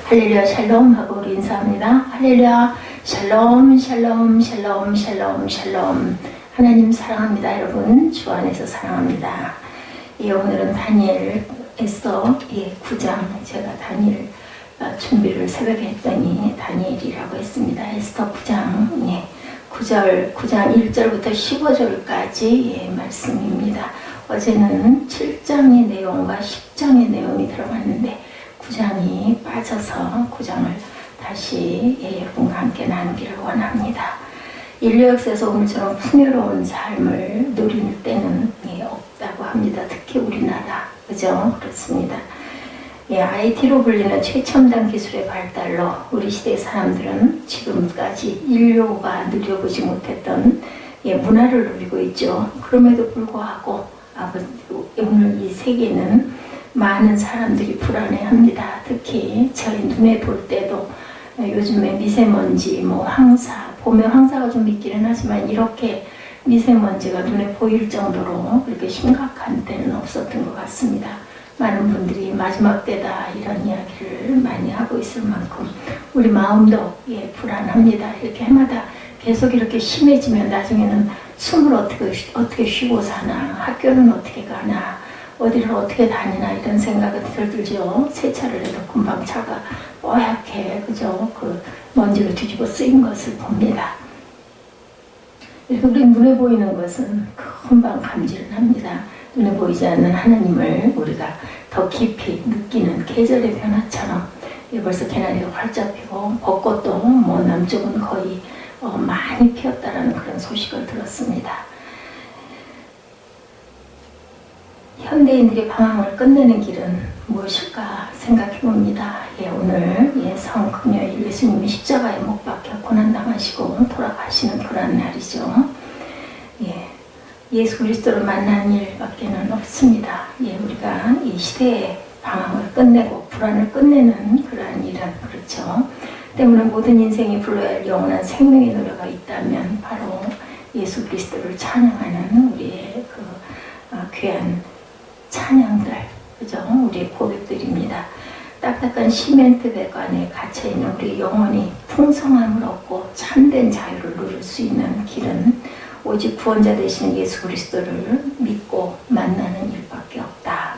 할렐루야 샬롬 하고 우리 인사합니다. 할렐루야 샬롬 샬롬 샬롬 샬롬 샬롬. 하나님 사랑합니다. 여러분 주 안에서 사랑합니다. 예, 오늘은 다니엘 에스더 9장. 제가 다니엘 준비를 새벽에 했더니 다니엘이라고 했습니다. 에스더 9장 9장 1절부터 15절까지 말씀입니다. 어제는 7장의 내용과 10장의 내용이 들어갔는데 9장이 빠져서 9장을 다시 여러분과 함께 나누기를 원합니다. 인류 역사에서 오늘처럼 풍요로운 삶을 누릴 때는 없다고 합니다. 특히 우리나라, 그죠? 그렇습니다. IT로 불리는 최첨단 기술의 발달로 우리 시대의 사람들은 지금까지 인류가 누려보지 못했던 문화를 누리고 있죠. 그럼에도 불구하고 오늘 이 세계는 많은 사람들이 불안해합니다. 특히 저희 눈에 볼 때도 요즘에 미세먼지, 황사, 봄에 황사가 좀 있기는 하지만 이렇게 미세먼지가 눈에 보일 정도로 그렇게 심각한 때는 없었던 것 같습니다. 많은 분들이 마지막 때다 이런 이야기를 많이 하고 있을 만큼 우리 마음도 불안합니다. 이렇게 해마다 계속 이렇게 심해지면 나중에는 숨을 어떻게 쉬고 사나, 학교는 어떻게 가나, 어디를 어떻게 다니나 이런 생각이 들죠. 세차를 해도 금방 차가 뽀얗게, 그죠? 그 먼지로 뒤집어 쓰인 것을 봅니다. 이렇게 우리 눈에 보이는 것은 금방 감지를 합니다. 눈에 보이지 않는 하나님을 우리가 더 깊이 느끼는 계절의 변화처럼 벌써 개나리가 활짝 피고 벚꽃도 남쪽은 거의 많이 피었다라는 그런 소식을 들었습니다. 현대인들이 방황을 끝내는 길은 무엇일까 생각해 봅니다. 오늘 성금요일 예수님이 십자가에 못 박혀 고난당하시고 돌아가시는 그런 날이죠. 예수 그리스도를 만나는 일밖에는 없습니다. 우리가 이 시대의 방황을 끝내고 불안을 끝내는 그러한 일은 그렇죠. 때문에 모든 인생이 불러야 할 영원한 생명의 노래가 있다면 바로 예수 그리스도를 찬양하는 우리의 귀한 찬양들, 그죠? 우리의 고백들입니다. 딱딱한 시멘트 백 안에 갇혀있는 우리 영혼이 풍성함을 얻고 참된 자유를 누릴 수 있는 길은 오직 구원자 되시는 예수 그리스도를 믿고 만나는 일밖에 없다.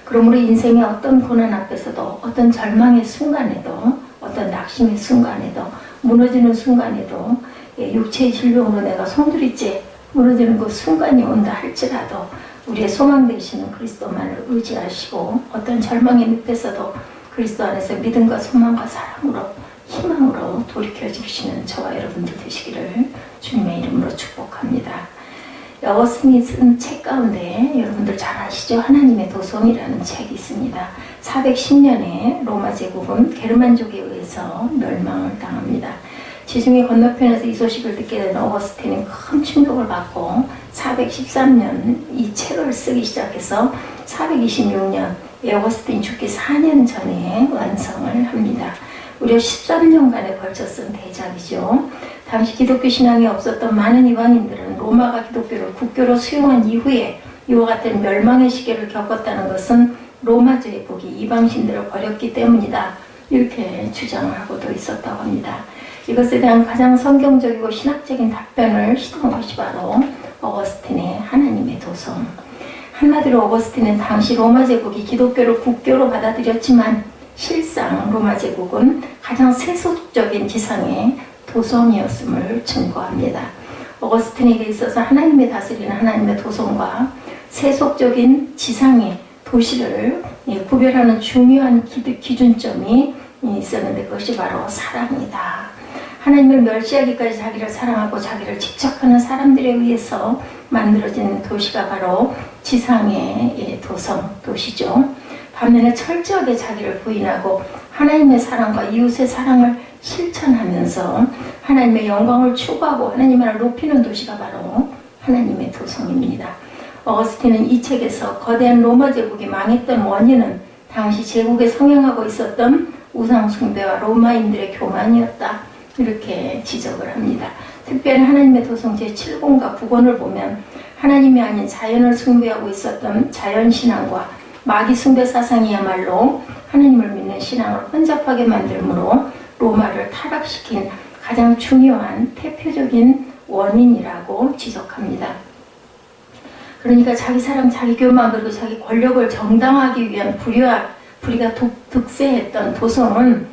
그러므로 인생의 어떤 고난 앞에서도, 어떤 절망의 순간에도, 어떤 낙심의 순간에도, 무너지는 순간에도, 육체의 질병으로 내가 송두리째 무너지는 그 순간이 온다 할지라도 우리의 소망 되시는 그리스도만을 의지하시고 어떤 절망의 늪에서도 그리스도 안에서 믿음과 소망과 사랑으로 희망으로 돌이켜 주시는 저와 여러분들 되시기를 주님의 이름으로 축복합니다. 어거스틴이 쓴 책 가운데 여러분들 잘 아시죠? 하나님의 도성이라는 책이 있습니다. 410년에 로마 제국은 게르만족에 의해서 멸망을 당합니다. 지중해 건너편에서 이 소식을 듣게 된 어거스틴은 큰 충격을 받고 413년 이 책을 쓰기 시작해서 426년 어거스틴이 죽기 4년 전에 완성을 합니다. 무려 13년간에 걸쳐 쓴 대작이죠. 당시 기독교 신앙이 없었던 많은 이방인들은 로마가 기독교를 국교로 수용한 이후에 이와 같은 멸망의 시기를 겪었다는 것은 로마 제국이 이방신들을 버렸기 때문이다. 이렇게 주장을 하고도 있었다고 합니다. 이것에 대한 가장 성경적이고 신학적인 답변을 시도한 것이 바로 어거스틴의 하나님의 도성. 한마디로 어거스틴은 당시 로마 제국이 기독교를 국교로 받아들였지만 실상 로마 제국은 가장 세속적인 지상의 도성이었음을 증거합니다. 어거스틴에게 있어서 하나님의 다스리는 하나님의 도성과 세속적인 지상의 도시를 구별하는 중요한 기준점이 있었는데 그것이 바로 사랑이다. 하나님을 멸시하기까지 자기를 사랑하고 자기를 집착하는 사람들에 의해서 만들어진 도시가 바로 지상의 도시죠. 반면에 철저하게 자기를 부인하고 하나님의 사랑과 이웃의 사랑을 실천하면서 하나님의 영광을 추구하고 하나님을 높이는 도시가 바로 하나님의 도성입니다. 어거스틴은 이 책에서 거대한 로마 제국이 망했던 원인은 당시 제국에 성행하고 있었던 우상 숭배와 로마인들의 교만이었다. 이렇게 지적을 합니다. 특별히 하나님의 도성 제7권과 9권을 보면 하나님이 아닌 자연을 숭배하고 있었던 자연신앙과 마귀 숭배 사상이야말로 하느님을 믿는 신앙을 혼잡하게 만들므로 로마를 타락시킨 가장 중요한 대표적인 원인이라고 지적합니다. 그러니까 자기 사랑, 자기 교만, 그리고 자기 권력을 정당화하기 위한 불의가 득세했던 도성은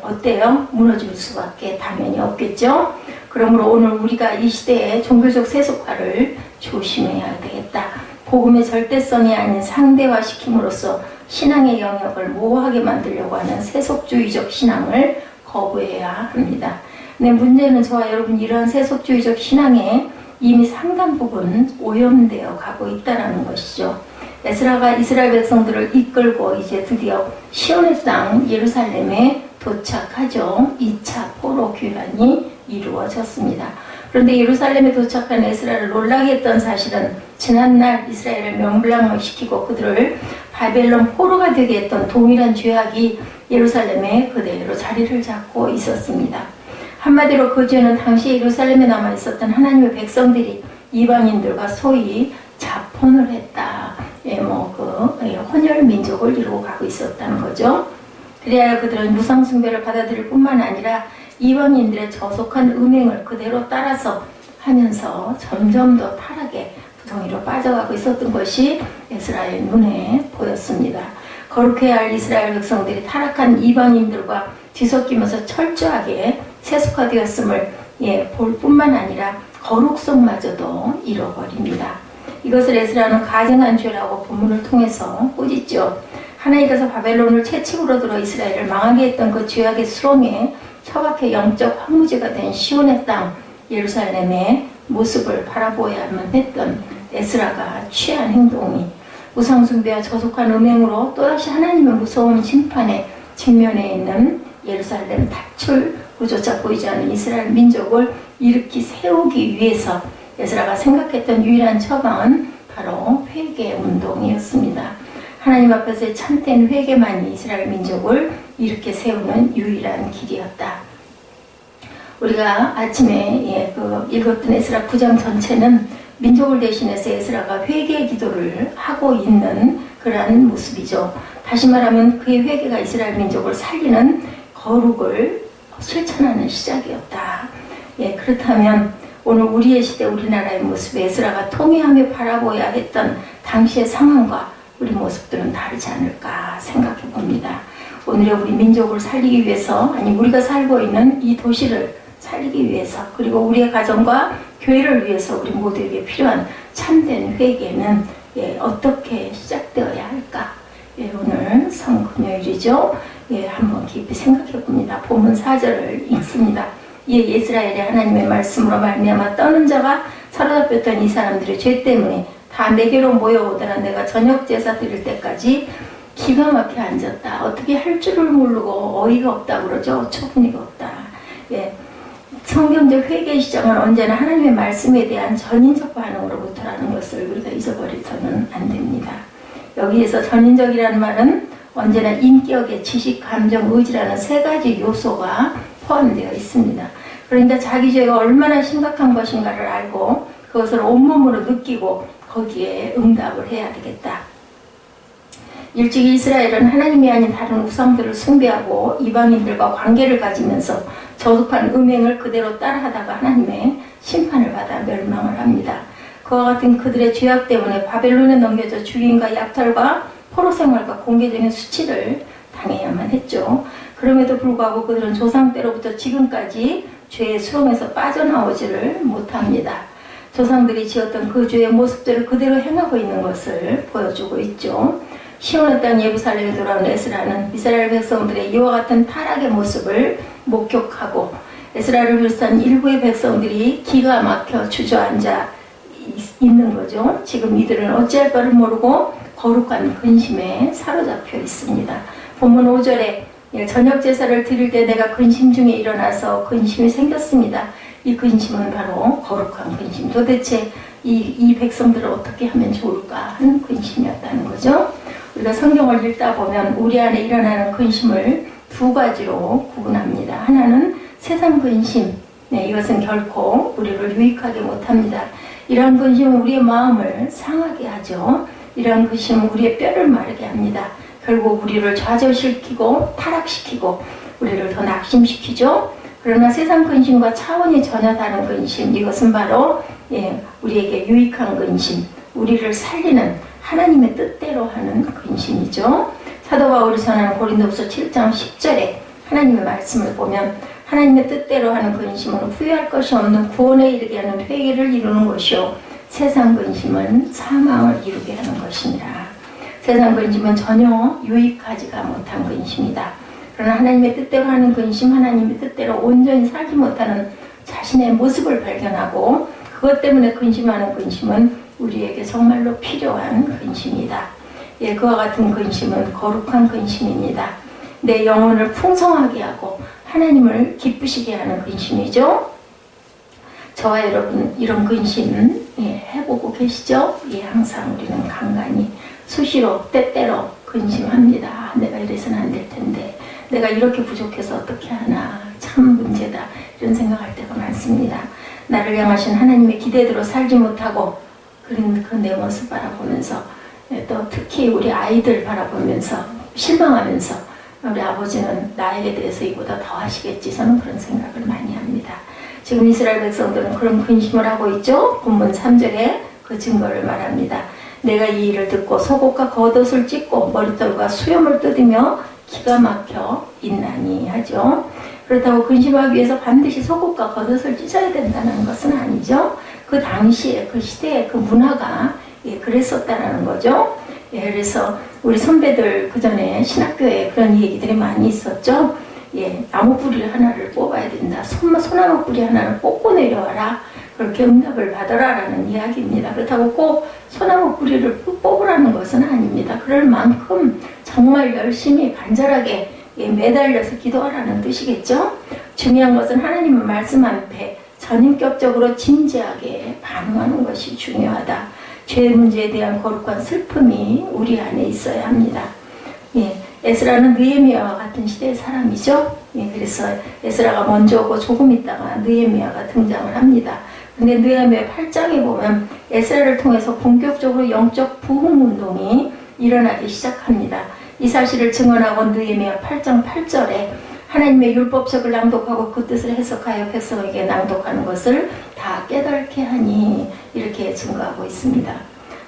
어때요? 무너질 수밖에 당연히 없겠죠. 그러므로 오늘 우리가 이 시대의 종교적 세속화를 조심해야 되겠다. 복음의 절대성이 아닌 상대화시킴으로써 신앙의 영역을 모호하게 만들려고 하는 세속주의적 신앙을 거부해야 합니다. 근데 문제는 저와 여러분 이러한 세속주의적 신앙에 이미 상당 부분 오염되어 가고 있다는 것이죠. 에스라가 이스라엘 백성들을 이끌고 이제 드디어 시온의 땅 예루살렘에 도착하죠. 2차 포로 귀환이 이루어졌습니다. 그런데 예루살렘에 도착한 에스라를 놀라게 했던 사실은 지난날 이스라엘을 명불량시키고 그들을 바벨론 포로가 되게 했던 동일한 죄악이 예루살렘에 그대로 자리를 잡고 있었습니다. 한마디로 그 죄는 당시 예루살렘에 남아 있었던 하나님의 백성들이 이방인들과 소위 자폰을 했다. 혼혈 민족을 이루고 가고 있었다는 거죠. 그래야 그들은 무상 숭배를 받아들일 뿐만 아니라 이방인들의 저속한 음행을 그대로 따라서 하면서 점점 더 타락의 구덩이로 빠져가고 있었던 것이 에스라의 눈에 보였습니다. 거룩해야 할 이스라엘 백성들이 타락한 이방인들과 뒤섞이면서 철저하게 세속화되었음을 볼 뿐만 아니라 거룩성마저도 잃어버립니다. 이것을 에스라는 가증한 죄라고 본문을 통해서 꾸짖죠. 하나님께서 바벨론을 채찍으로 들어 이스라엘을 망하게 했던 그 죄악의 수렁에 처박혀 영적 황무지가 된 시온의 땅 예루살렘의 모습을 바라보아야만 했던 에스라가 취한 행동이 우상숭배와 저속한 음행으로 또다시 하나님의 무서운 심판에 직면해 있는 예루살렘 탈출구조차 보이지 않는 이스라엘 민족을 일으키 세우기 위해서 에스라가 생각했던 유일한 처방은 바로 회개 운동이었습니다. 하나님 앞에서의 참된 회개만이 이스라엘 민족을 이렇게 세우는 유일한 길이었다. 우리가 아침에 읽었던 에스라 9장 전체는 민족을 대신해서 에스라가 회개의 기도를 하고 있는 그러한 모습이죠. 다시 말하면 그의 회개가 이스라엘 민족을 살리는 거룩을 실천하는 시작이었다. 그렇다면 오늘 우리의 시대 우리나라의 모습에 에스라가 통회하며 바라보아야 했던 당시의 상황과 우리 모습들은 다르지 않을까 생각해 봅니다. 오늘의 우리 민족을 살리기 위해서, 아니 우리가 살고 있는 이 도시를 살리기 위해서, 그리고 우리의 가정과 교회를 위해서 우리 모두에게 필요한 참된 회개는 어떻게 시작되어야 할까? 오늘 성금요일이죠. 한번 깊이 생각해 봅니다. 본문 4절을 읽습니다. 이에 이스라엘의 하나님의 말씀으로 말미암아 떠는 자가 사로잡혔던 이 사람들의 죄 때문에 다 내게로 모여오더라. 내가 저녁 제사 드릴 때까지 기가 막혀 앉았다. 어떻게 할 줄을 모르고 어이가 없다 그러죠. 어처구니가 없다. 성경적 회개의 시작은 언제나 하나님의 말씀에 대한 전인적 반응으로부터라는 것을 우리가 잊어버려서는 안 됩니다. 여기에서 전인적이라는 말은 언제나 인격의 지식, 감정, 의지라는 세 가지 요소가 포함되어 있습니다. 그러니까 자기 죄가 얼마나 심각한 것인가를 알고 그것을 온몸으로 느끼고 거기에 응답을 해야 되겠다. 일찍이 이스라엘은 하나님이 아닌 다른 우상들을 숭배하고 이방인들과 관계를 가지면서 저속한 음행을 그대로 따라하다가 하나님의 심판을 받아 멸망을 합니다. 그와 같은 그들의 죄악 때문에 바벨론에 넘겨져 죽임과 약탈과 포로 생활과 공개적인 수치를 당해야만 했죠. 그럼에도 불구하고 그들은 조상 때로부터 지금까지 죄의 수렁에서 빠져나오지를 못합니다. 조상들이 지었던 그 죄의 모습들을 그대로 행하고 있는 것을 보여주고 있죠. 시온의 땅 예루살렘에 돌아온 에스라는 이스라엘 백성들의 이와 같은 타락의 모습을 목격하고 에스라를 비롯한 일부의 백성들이 기가 막혀 주저앉아 있는 거죠. 지금 이들은 어찌할 바를 모르고 거룩한 근심에 사로잡혀 있습니다. 본문 5절에 저녁 제사를 드릴 때 내가 근심 중에 일어나서 근심이 생겼습니다. 이 근심은 바로 거룩한 근심. 도대체 이 백성들을 어떻게 하면 좋을까 하는 근심이었다는 거죠. 우리가 성경을 읽다 보면 우리 안에 일어나는 근심을 두 가지로 구분합니다. 하나는 세상 근심. 이것은 결코 우리를 유익하게 못합니다. 이러한 근심은 우리의 마음을 상하게 하죠. 이러한 근심은 우리의 뼈를 마르게 합니다. 결국 우리를 좌절시키고 타락시키고 우리를 더 낙심시키죠. 그러나 세상 근심과 차원이 전혀 다른 근심, 이것은 바로 우리에게 유익한 근심, 우리를 살리는 하나님의 뜻대로 하는 근심이죠. 사도 바울이 전하는 고린도후서 7장 10절에 하나님의 말씀을 보면 하나님의 뜻대로 하는 근심은 후회할 것이 없는 구원에 이르게 하는 회개를 이루는 것이요 세상 근심은 사망을 이루게 하는 것이니라. 세상 근심은 전혀 유익하지가 못한 근심이다. 그러나 하나님의 뜻대로 하는 근심, 하나님의 뜻대로 온전히 살지 못하는 자신의 모습을 발견하고 그것 때문에 근심하는 근심은 우리에게 정말로 필요한 근심이다. 그와 같은 근심은 거룩한 근심입니다. 내 영혼을 풍성하게 하고 하나님을 기쁘시게 하는 근심이죠. 저와 여러분 이런 근심 해보고 계시죠? 항상 우리는 간간히 수시로 때때로 근심합니다. 내가 이래서는 안 될 텐데 내가 이렇게 부족해서 어떻게 하나 참 문제다 이런 생각할 때가 많습니다. 나를 향하신 하나님의 기대대로 살지 못하고 그런 그 내 모습 바라보면서 또 특히 우리 아이들 바라보면서 실망하면서 우리 아버지는 나에게 대해서 이보다 더 하시겠지 저는 그런 생각을 많이 합니다. 지금 이스라엘 백성들은 그런 근심을 하고 있죠. 본문 3절에 그 증거를 말합니다. 내가 이 일을 듣고 속옷과 겉옷을 찢고 머리털과 수염을 뜯으며 기가 막혀 있나니 하죠. 그렇다고 근심하기 위해서 반드시 속옷과 겉옷을 찢어야 된다는 것은 아니죠. 그 당시에 그 시대의 그 문화가 그랬었다는 거죠. 그래서 우리 선배들 그 전에 신학교에 그런 얘기들이 많이 있었죠. 나무 뿌리 하나를 뽑아야 된다. 소나무 뿌리 하나를 뽑고 내려와라. 그렇게 응답을 받아라 라는 이야기입니다. 그렇다고 꼭 소나무 뿌리를 뽑으라는 것은 아닙니다. 그럴 만큼 정말 열심히 간절하게 매달려서 기도하라는 뜻이겠죠. 중요한 것은 하나님의 말씀 앞에 전인격적으로 진지하게 반응하는 것이 중요하다. 죄의 문제에 대한 거룩한 슬픔이 우리 안에 있어야 합니다. 에스라는 느헤미야와 같은 시대의 사람이죠. 그래서 에스라가 먼저 오고 조금 있다가 느헤미야가 등장을 합니다. 근데 느헤미야 8장에 보면 에스라를 통해서 본격적으로 영적 부흥 운동이 일어나기 시작합니다. 이 사실을 증언하고 느헤미야 8장 8절에 하나님의 율법책을 낭독하고 그 뜻을 해석하여 백성에게 낭독하는 것을 다 깨닫게 하니 이렇게 증거하고 있습니다.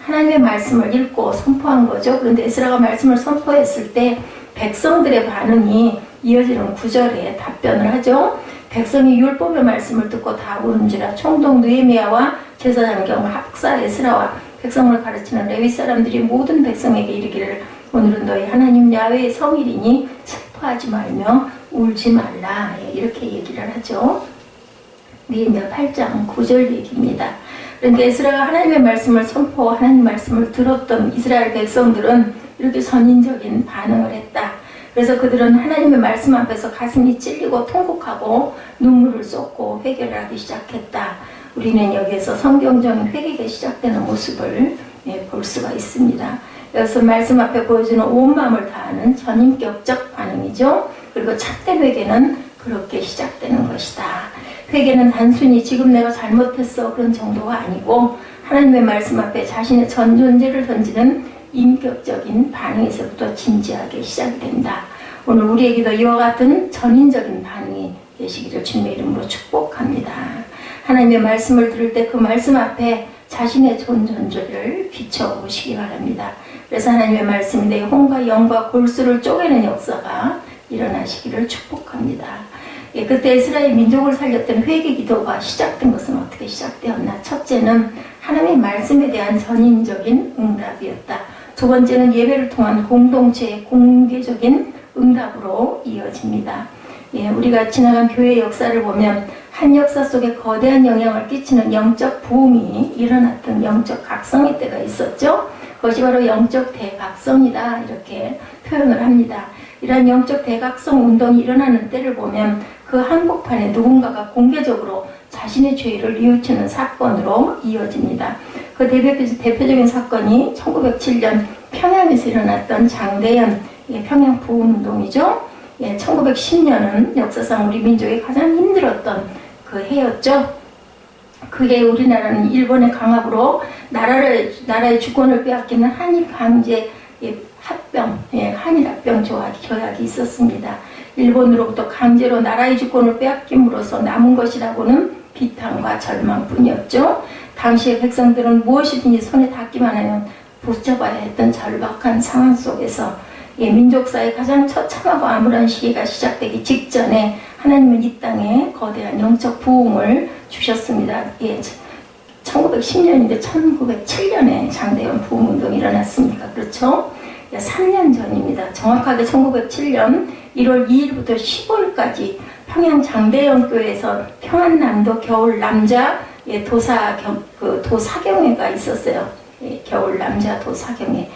하나님의 말씀을 읽고 선포한 거죠. 그런데 에스라가 말씀을 선포했을 때 백성들의 반응이 이어지는 9절에 답변을 하죠. 백성이 율법의 말씀을 듣고 다 우는지라 총독 느헤미야와 제사장경 학사 에스라와 백성을 가르치는 레위 사람들이 모든 백성에게 이르기를 오늘은 너희 하나님 야훼의 성일이니 슬퍼하지 말며 울지 말라 이렇게 얘기를 하죠. 느헤미야 8장 9절 얘기입니다. 그런데 에스라가 하나님의 말씀을 선포, 하나님 말씀을 들었던 이스라엘 백성들은 이렇게 선인적인 반응을 했다. 그래서 그들은 하나님의 말씀 앞에서 가슴이 찔리고 통곡하고 눈물을 쏟고 회개를 하기 시작했다. 우리는 여기에서 성경적인 회개가 시작되는 모습을 볼 수가 있습니다. 여기서 말씀 앞에 보여주는 온 마음을 다하는 전인격적 반응이죠. 그리고 참된 회개는 그렇게 시작되는 것이다. 회개는 단순히 지금 내가 잘못했어 그런 정도가 아니고 하나님의 말씀 앞에 자신의 전 존재를 던지는 인격적인 반응에서부터 진지하게 시작이 된다. 오늘 우리에게도 이와 같은 전인적인 반응이 되시기를 주님의 이름으로 축복합니다. 하나님의 말씀을 들을 때 그 말씀 앞에 자신의 전 존재를 비춰보시기 바랍니다. 그래서 하나님의 말씀이 내 혼과 영과 골수를 쪼개는 역사가 일어나시기를 축복합니다. 그때 이스라엘 민족을 살렸던 회개 기도가 시작된 것은 어떻게 시작되었나? 첫째는 하나님의 말씀에 대한 전인적인 응답이었다. 두 번째는 예배를 통한 공동체의 공개적인 응답으로 이어집니다. 우리가 지나간 교회 역사를 보면 한 역사 속에 거대한 영향을 끼치는 영적 부흥이 일어났던 영적 각성의 때가 있었죠. 그것이 바로 영적 대각성이다 이렇게 표현을 합니다. 이러한 영적 대각성 운동이 일어나는 때를 보면 그 한복판에 누군가가 공개적으로 자신의 죄를 뉘우치는 사건으로 이어집니다. 그 대표적인 사건이 1907년 평양에서 일어났던 장대현 평양 부흥운동이죠. 1910년은 역사상 우리 민족이 가장 힘들었던 그 해였죠. 그게 우리나라는 일본의 강압으로 나라의 주권을 빼앗기는 합병, 한일합병 조약이 있었습니다. 일본으로부터 강제로 나라의 주권을 빼앗김으로써 남은 것이라고는 비탄과 절망뿐이었죠. 당시의 백성들은 무엇이든지 손에 닿기만 하면 붙잡아야 했던 절박한 상황 속에서 민족사의 가장 처참하고 암울한 시기가 시작되기 직전에 하나님은 이 땅에 거대한 영적 부흥을 주셨습니다. 1910년인데 1907년에 장대현 부흥운동이 일어났습니까? 그렇죠? 3년 전입니다. 정확하게 1907년 1월 2일부터 15일까지 평양 장대현 교회에서 평안남도 겨울 남자 도사경회가 있었어요. 겨울 남자 도사경회.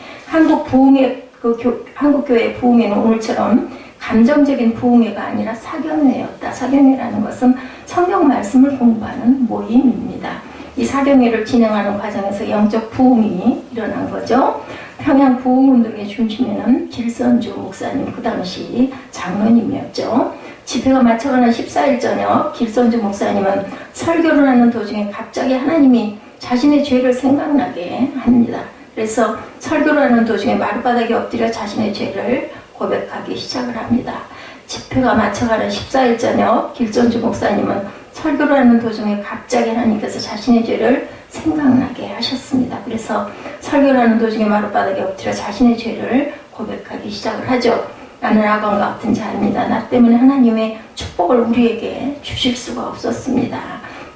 한국교회 부흥회는 오늘처럼 감정적인 부흥회가 아니라 사경회였다. 사경회라는 것은 성경 말씀을 공부하는 모임입니다. 이 사경회를 진행하는 과정에서 영적 부흥이 일어난 거죠. 평양 부흥운동의 중심에는 길선주 목사님, 그 당시 장로님이었죠. 집회가 마쳐가는 14일 저녁 길선주 목사님은 설교를 하는 도중에 갑자기 하나님이 자신의 죄를 생각나게 합니다. 그래서 설교를 하는 도중에 마룻바닥에 엎드려 자신의 죄를 고백하기 시작을 합니다. 집회가 마쳐가는 14일 저녁 길선주 목사님은 설교를 하는 도중에 갑자기 하나님께서 자신의 죄를 생각나게 하셨습니다. 그래서 설교를 하는 도중에 마룻바닥에 엎드려 자신의 죄를 고백하기 시작을 하죠. 나는 아간과 같은 자입니다. 나 때문에 하나님의 축복을 우리에게 주실 수가 없었습니다.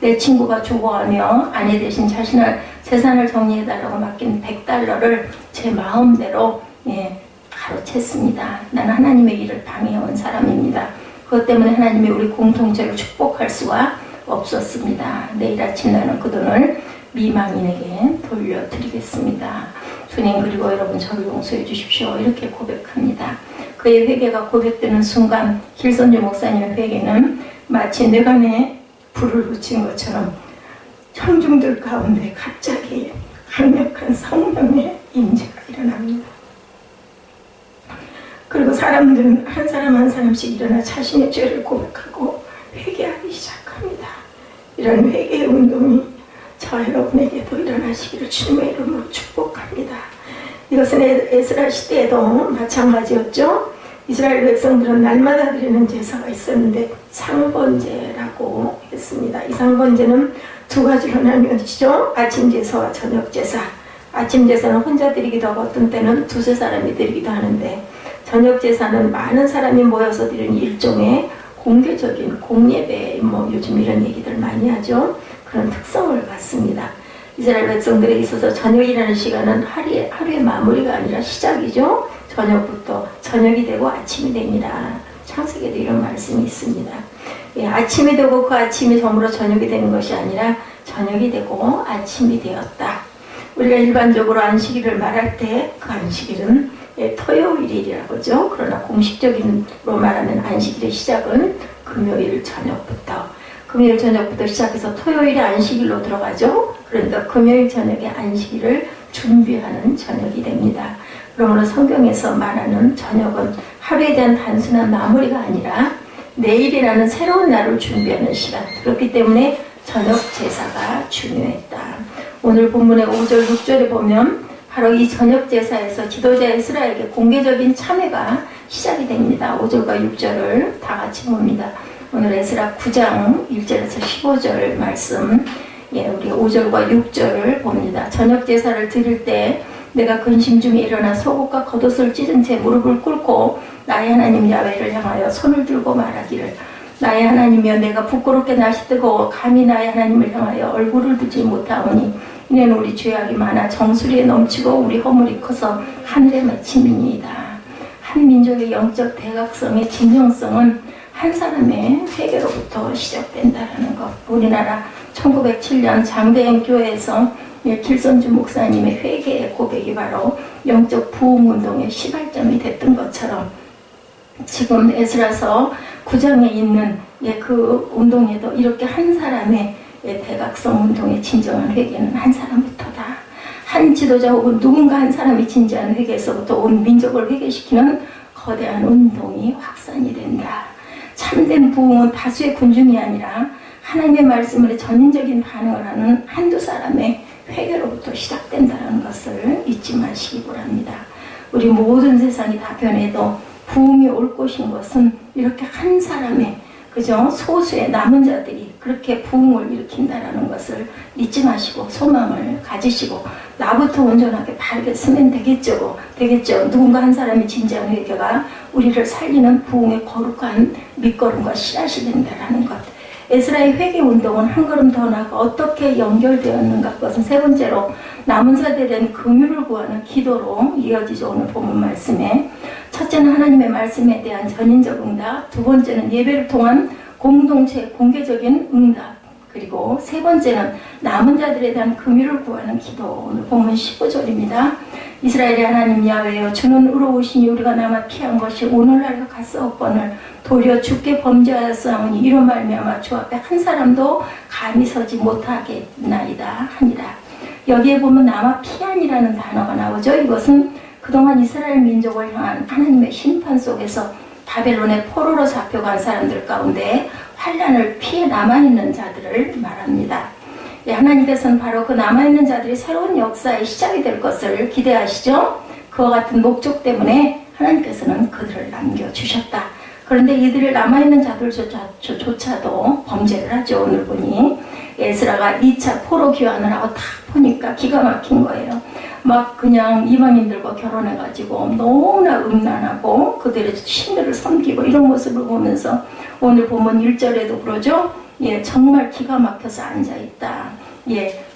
내 친구가 죽어가며 아내 대신 자신을 재산을 정리해달라고 맡긴 $100를 제 마음대로 가로챘습니다. 나는 하나님의 일을 방해해온 사람입니다. 그것 때문에 하나님이 우리 공동체를 축복할 수가 없었습니다. 내일 아침 나는 그 돈을 미망인에게 돌려드리겠습니다. 주님, 그리고 여러분 저를 용서해 주십시오. 이렇게 고백합니다. 그의 회개가 고백되는 순간 길선주 목사님의 회개는 마치 뇌관에 불을 붙인 것처럼 청중들 가운데 갑자기 강력한 성령의 임재가 일어납니다. 그리고 사람들은 한 사람 한 사람씩 일어나 자신의 죄를 고백하고 회개하기 시작합니다. 이런 회개의 운동이 저 여러분에게도 일어나시기를 주님의 이름으로 축복합니다. 이것은 에스라 시대에도 마찬가지였죠. 이스라엘 백성들은 날마다 드리는 제사가 있었는데 상번제라고 했습니다. 이 상번제는 두 가지로 나뉘어지죠. 아침 제사와 저녁 제사. 아침 제사는 혼자 드리기도 하고 어떤 때는 두세 사람이 드리기도 하는데, 저녁 제사는 많은 사람이 모여서 드리는 일종의 공개적인 공예배, 요즘 이런 얘기들 많이 하죠. 그런 특성을 갖습니다. 이스라엘 백성들에 있어서 저녁이라는 시간은 하루의 마무리가 아니라 시작이죠. 저녁부터 저녁이 되고 아침이 됩니다. 창세기에도 이런 말씀이 있습니다. 아침이 되고 그 아침이 저물어 저녁이 되는 것이 아니라 저녁이 되고 아침이 되었다. 우리가 일반적으로 안식일을 말할 때 그 안식일은 토요일이라고 하죠. 그러나 공식적으로 말하면 안식일의 시작은 금요일 저녁부터 시작해서 토요일에 안식일로 들어가죠. 그러니까 금요일 저녁에 안식일을 준비하는 저녁이 됩니다. 그러므로 성경에서 말하는 저녁은 하루에 대한 단순한 마무리가 아니라 내일이라는 새로운 날을 준비하는 시간. 그렇기 때문에 저녁 제사가 중요했다. 오늘 본문의 5절, 6절에 보면 바로 이 저녁 제사에서 지도자 에스라에게 공개적인 참회가 시작이 됩니다. 5절과 6절을 다 같이 봅니다. 오늘 에스라 9장 1절에서 15절 말씀, 우리 5절과 6절을 봅니다. 저녁 제사를 드릴 때 내가 근심 중에 일어나 속옷과 겉옷을 찢은 채 무릎을 꿇고 나의 하나님 야훼를 향하여 손을 들고 말하기를, 나의 하나님이여, 내가 부끄럽게 날씨 뜨거워 감히 나의 하나님을 향하여 얼굴을 들지 못하오니 이는 우리 죄악이 많아 정수리에 넘치고 우리 허물이 커서 하늘에 맺힘이니이다. 한 민족의 영적 대각성의 진정성은 한 사람의 회개로부터 시작된다는 것. 우리나라 1907년 장대현 교회에서 길선주 목사님의 회개의 고백이 바로 영적 부흥운동의 시발점이 됐던 것처럼, 지금 에스라서 9장에 있는 그 운동에도 이렇게 한 사람의 대각성 운동의 진정한 회개는 한 사람부터다. 한 지도자 혹은 누군가 한 사람이 진지한 회개에서부터 온 민족을 회개시키는 거대한 운동이 확산이 된다. 참된 부흥은 다수의 군중이 아니라 하나님의 말씀에 전인적인 반응을 하는 한두 사람의 회개로부터 시작된다는 것을 잊지 마시기 바랍니다. 우리 모든 세상이 다 변해도 부흥이 올 것인 것은 이렇게 한 사람의 그죠? 소수의 남은 자들이 그렇게 부흥을 일으킨다라는 것을 잊지 마시고 소망을 가지시고 나부터 온전하게 바르게 쓰면 되겠죠. 누군가 한 사람의 진지한 회개가 우리를 살리는 부흥의 거룩한 밑거름과 씨앗이 된다라는 것. 에스라의 회개 운동은 한 걸음 더 나아가 어떻게 연결되었는가 그것은 세 번째로 남은 자들에 대한 긍휼을 구하는 기도로 이어지죠. 오늘 본문 말씀에 첫째는 하나님의 말씀에 대한 전인적 응답, 두 번째는 예배를 통한 공동체 공개적인 응답, 그리고 세 번째는 남은 자들에 대한 긍휼을 구하는 기도. 오늘 본문 19절입니다. 이스라엘의 하나님 야훼여 주는 의로우시니 우리가 남아 피한 것이 오늘날과 같사옵거늘 도리어 주께 범죄하였사오니 이로 말미암아 주 앞에 한 사람도 감히 서지 못하겠나이다 하니라. 여기에 보면 남아 피한이라는 단어가 나오죠. 이것은 그동안 이스라엘 민족을 향한 하나님의 심판 속에서 바벨론의 포로로 잡혀간 사람들 가운데 환난을 피해 남아있는 자들을 말합니다. 하나님께서는 바로 그 남아있는 자들이 새로운 역사의 시작이 될 것을 기대하시죠. 그와 같은 목적 때문에 하나님께서는 그들을 남겨주셨다. 그런데 이들을 남아있는 자들조차도 범죄를 하죠. 오늘 보니 에스라가 2차 포로 귀환을 하고 딱 보니까 기가 막힌 거예요. 막 그냥 이방인들과 결혼해가지고 너무나 음란하고 그들의 신들을 섬기고 이런 모습을 보면서 오늘 보면 1절에도 그러죠. 정말 기가 막혀서 앉아있다.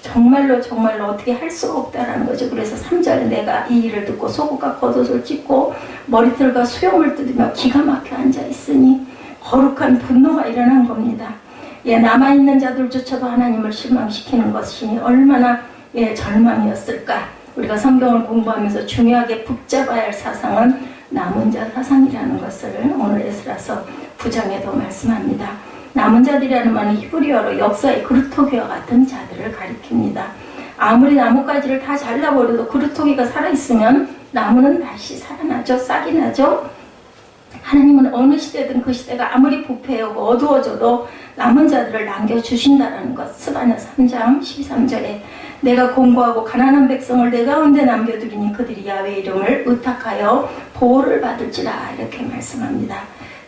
정말로 어떻게 할 수가 없다라는 거죠. 그래서 3절에 내가 이 일을 듣고 속옷과 겉옷을 찢고 머리털과 수염을 뜯으며 기가 막혀 앉아있으니 거룩한 분노가 일어난 겁니다. 남아있는 자들조차도 하나님을 실망시키는 것이 얼마나 절망이었을까. 우리가 성경을 공부하면서 중요하게 붙잡아야 할 사상은 남은 자 사상이라는 것을 오늘 에스라서 9장에도 말씀합니다. 남은 자들이라는 말은 히브리어로 역사의 그루터기와 같은 자들을 가리킵니다. 아무리 나뭇가지를 다 잘라버려도 그루터기가 살아있으면 나무는 다시 살아나죠. 싹이 나죠. 하나님은 어느 시대든 그 시대가 아무리 부패하고 어두워져도 남은 자들을 남겨주신다는 것. 스바냐 3장 13절에 내가 공고하고 가난한 백성을 내 가운데 남겨두리니 그들이 야훼 이름을 의탁하여 보호를 받을지라 이렇게 말씀합니다.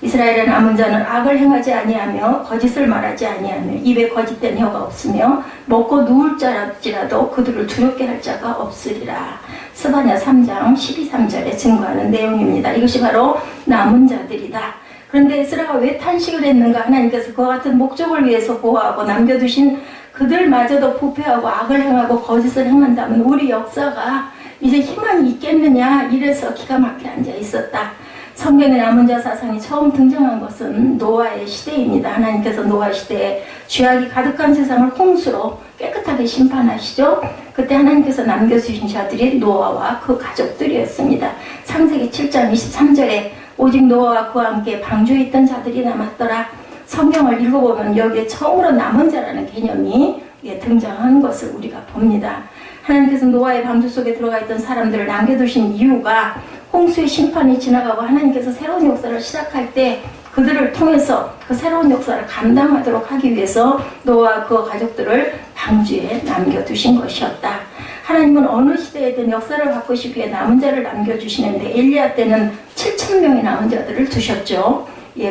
이스라엘의 남은 자는 악을 행하지 아니하며 거짓을 말하지 아니하며 입에 거짓된 혀가 없으며 먹고 누울 자랄지라도 그들을 두렵게 할 자가 없으리라. 스바냐 3장 12~13절에 증거하는 내용입니다. 이것이 바로 남은 자들이다. 그런데 에스라가 왜 탄식을 했는가? 하나님께서 그와 같은 목적을 위해서 보호하고 남겨두신 그들마저도 부패하고 악을 행하고 거짓을 행한다면 우리 역사가 이제 희망이 있겠느냐? 이래서 기가 막혀 앉아 있었다. 성경의 남은 자 사상이 처음 등장한 것은 노아의 시대입니다. 하나님께서 노아 시대에 죄악이 가득한 세상을 홍수로 깨끗하게 심판하시죠. 그때 하나님께서 남겨주신 자들이 노아와 그 가족들이었습니다. 창세기 7장 23절에 오직 노아와 그와 함께 방주에 있던 자들이 남았더라. 성경을 읽어보면 여기에 처음으로 남은 자라는 개념이 등장한 것을 우리가 봅니다. 하나님께서 노아의 방주 속에 들어가 있던 사람들을 남겨두신 이유가 홍수의 심판이 지나가고 하나님께서 새로운 역사를 시작할 때 그들을 통해서 그 새로운 역사를 감당하도록 하기 위해서 노아와 그와 가족들을 방주에 남겨두신 것이었다. 하나님은 어느 시대에든 역사를 바꾸시기 위해 남은 자를 남겨주시는데 엘리야 때는 7,000명의 남은 자들을 두셨죠.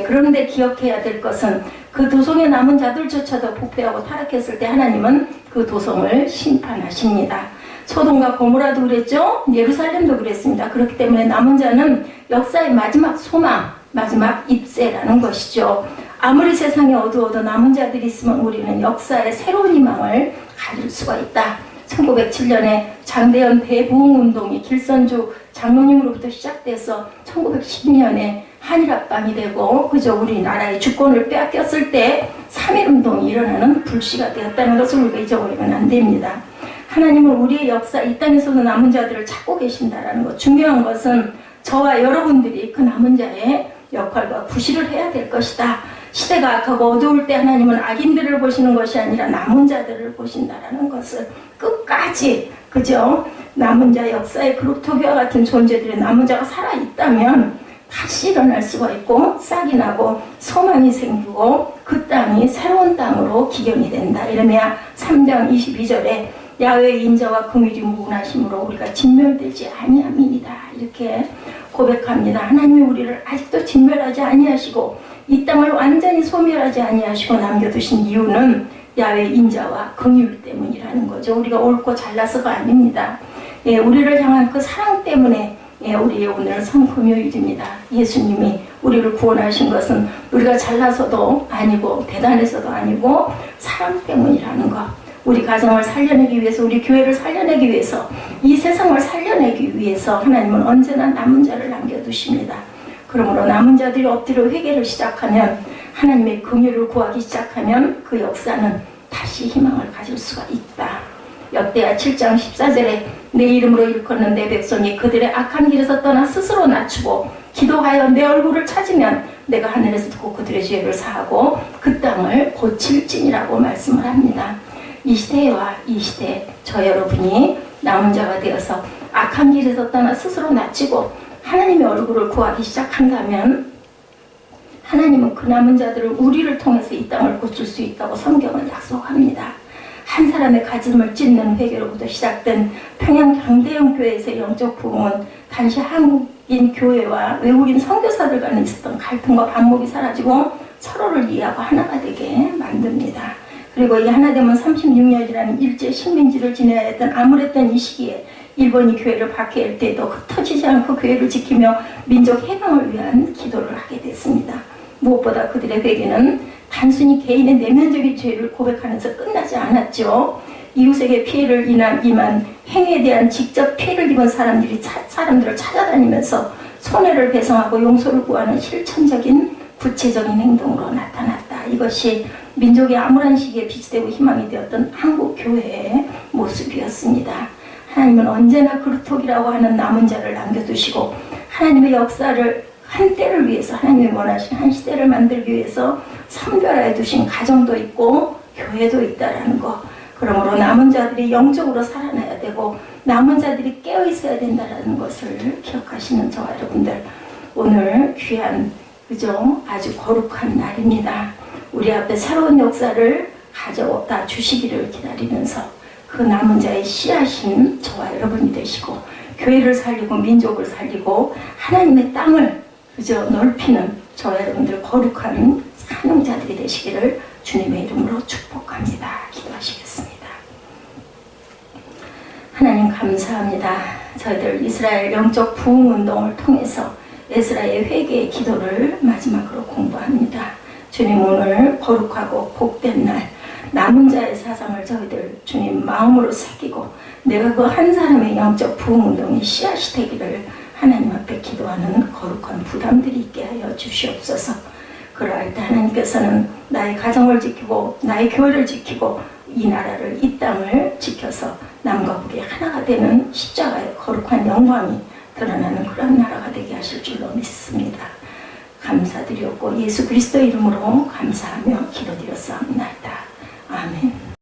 그런데 기억해야 될 것은 그 도성에 남은 자들조차도 부패하고 타락했을 때 하나님은 그 도성을 심판하십니다. 소돔과 고모라도 그랬죠. 예루살렘도 그랬습니다. 그렇기 때문에 남은 자는 역사의 마지막 소망, 마지막 입세라는 것이죠. 아무리 세상이 어두워도 남은 자들이 있으면 우리는 역사의 새로운 희망을 가질 수가 있다. 1907년에 장대현 대부흥운동이 길선주 장로님으로부터 시작돼서 1912년에 한일합방이 되고 그저 우리나라의 주권을 빼앗겼을 때 3.1운동이 일어나는 불씨가 되었다는 것을 우리가 잊어버리면 안 됩니다. 하나님은 우리의 역사, 이 땅에서도 남은 자들을 찾고 계신다는 것. 중요한 것은 저와 여러분들이 그 남은 자의 역할과 구실을 해야 될 것이다. 시대가 악하고 어두울 때 하나님은 악인들을 보시는 것이 아니라 남은 자들을 보신다라는 것을 끝까지 그죠? 남은 자 역사의 그룹토기와 같은 존재들의 남은 자가 살아있다면 다시 일어날 수가 있고 싹이 나고 소망이 생기고 그 땅이 새로운 땅으로 기경이 된다. 이러면 3장 22절에 야훼의 인자와 긍휼이 무궁하심으로 우리가 진멸되지 아니함이니이다. 이렇게 고백합니다. 하나님이 우리를 아직도 진멸하지 아니하시고 이 땅을 완전히 소멸하지 아니하시고 남겨두신 이유는 야훼의 인자와 긍휼 때문이라는 거죠. 우리가 옳고 잘나서가 아닙니다. 예, 우리를 향한 그 사랑 때문에 우리의 오늘 성금요일입니다. 예수님이 우리를 구원하신 것은 우리가 잘나서도 아니고 대단해서도 아니고 사랑 때문이라는 것. 우리 가정을 살려내기 위해서, 우리 교회를 살려내기 위해서, 이 세상을 살려내기 위해서 하나님은 언제나 남은 자를 남겨두십니다. 그러므로 남은 자들이 엎드려 회개를 시작하면, 하나님의 긍휼을 구하기 시작하면 그 역사는 다시 희망을 가질 수가 있다. 역대하 7장 14절에 내 이름으로 일컫는 내 백성이 그들의 악한 길에서 떠나 스스로 낮추고 기도하여 내 얼굴을 찾으면 내가 하늘에서 듣고 그들의 죄를 사하고 그 땅을 고칠지니라고 말씀을 합니다. 이 시대와 이 시대 저 여러분이 남은 자가 되어서 악한 길에서 떠나 스스로 낮추고 하나님의 얼굴을 구하기 시작한다면 하나님은 그 남은 자들을 우리를 통해서 이 땅을 고칠 수 있다고 성경은 약속합니다. 한 사람의 가슴을 찢는 회개로부터 시작된 평양 강대형 교회에서의 영적 부흥은 단지 한국인 교회와 외국인 선교사들 간에 있었던 갈등과 반목이 사라지고 서로를 이해하고 하나가 되게 만듭니다. 그리고 이 하나되면 36년이라는 일제 식민지를 지내야 했던 암울했던 이 시기에 일본이 교회를 박해할 때에도 흩어지지 않고 교회를 지키며 민족 해방을 위한 기도를 하게 됐습니다. 무엇보다 그들의 회개는 단순히 개인의 내면적인 죄를 고백하면서 끝나지 않았죠. 이웃에게 피해를 임한 행위에 대한 직접 피해를 입은 사람들을 찾아다니면서 손해를 배상하고 용서를 구하는 실천적인 구체적인 행동으로 나타났다. 이것이 민족의 암울한 시기에 빛이 되고 희망이 되었던 한국 교회의 모습이었습니다. 하나님은 언제나 그루톡이라고 하는 남은 자를 남겨두시고 하나님의 역사를 한 때를 위해서, 하나님이 원하신 한 시대를 만들기 위해서 선별하여 두신 가정도 있고 교회도 있다라는 것. 그러므로 남은 자들이 영적으로 살아나야 되고 남은 자들이 깨어 있어야 된다라는 것을 기억하시는 저와 여러분들, 오늘 귀한 그죠? 아주 거룩한 날입니다. 우리 앞에 새로운 역사를 가져다 주시기를 기다리면서 그 남은 자의 씨앗인 저와 여러분이 되시고 교회를 살리고 민족을 살리고 하나님의 땅을 그저 넓히는 저와 여러분들 거룩한 사명자들이 되시기를 주님의 이름으로 축복합니다. 기도하시겠습니다. 하나님 감사합니다. 저희들 이스라엘 영적 부흥 운동을 통해서 에스라의 회개의 기도를 마지막으로 공부합니다. 주님, 오늘 거룩하고 복된 날 남은 자의 사상을 저희들 주님 마음으로 새기고 내가 그 한 사람의 영적 부흥 운동의 씨앗이 되기를 하나님 앞에 기도하는 거룩한 부담들이 있게 하여 주시옵소서. 그러할 때 하나님께서는 나의 가정을 지키고 나의 교회를 지키고 이 나라를, 이 땅을 지켜서 남과 북이 하나가 되는 십자가의 거룩한 영광이 드러나는 그런 나라가 되게 하실 줄로 믿습니다. 감사드렸고 예수 그리스도 이름으로 감사하며 기도드렸사옵나이다. 아멘.